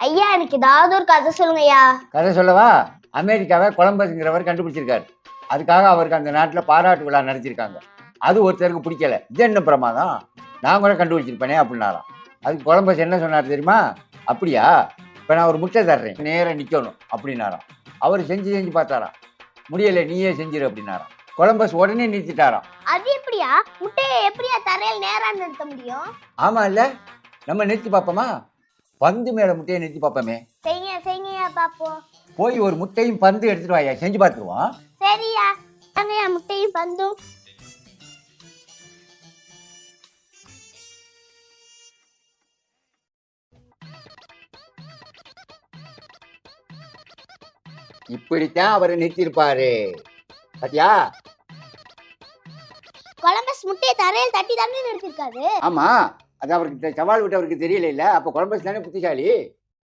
ஐயா எனக்கு ஏதாவது ஒரு கதை சொல்லுங்கய்யா. கதை சொல்லவா? அமெரிக்காவை கொலம்பஸ்ங்கிறவர் கண்டுபிடிச்சிருக்காரு. அதுக்காக அவருக்கு அந்த நாட்டில் பாராட்டு விழா நடத்தியிருக்காங்க. அது ஒருத்தருக்கு பிடிக்கல. இது என்ன பிரமாதம், நான் கூட கண்டுபிடிச்சிருப்பேனே அப்படின்னாராம். அதுக்கு கொலம்பஸ் என்ன சொன்னார் தெரியுமா? அப்படியா, இப்போ நான் ஒரு முட்டை தர்றேன், நேராக நிற்கணும் அப்படின்னாராம். அவர் செஞ்சு செஞ்சு பார்த்தாராம், முடியலை, நீயே செஞ்சிரு அப்படின்னாராம். கொலம்பஸ் உடனே நிறுத்திட்டாராம். அது எப்படியா முட்டையை எப்படியா தரையில் நேரா நிறுத்த முடியும்? ஆமா இல்ல, நம்ம நிறுத்தி பார்ப்போமா? பந்து மேல முட்டையை நிறுத்தி பார்ப்போமே. செய்யுங்க செய்யுங்கய்யா பாப்போம். போய் ஒரு முட்டையும் பந்து எடுத்துட்டு வாயா, செஞ்சு பார்த்துருவோம். சரியா, அங்கய்யா முட்டையும் பந்தும். இப்படித்தான் அவரை நிறுத்திருப்பாரு. பாத்தியா? கொலம்பஸ் முட்டையை தரையில் தட்டி தானே நிறுத்திருக்காரு. ஆமா, அது அவருக்கு சவால் விட்டு அவருக்கு தெரியல இல்ல. அப்ப கொலம்பஸ் தானே புத்திசாலி.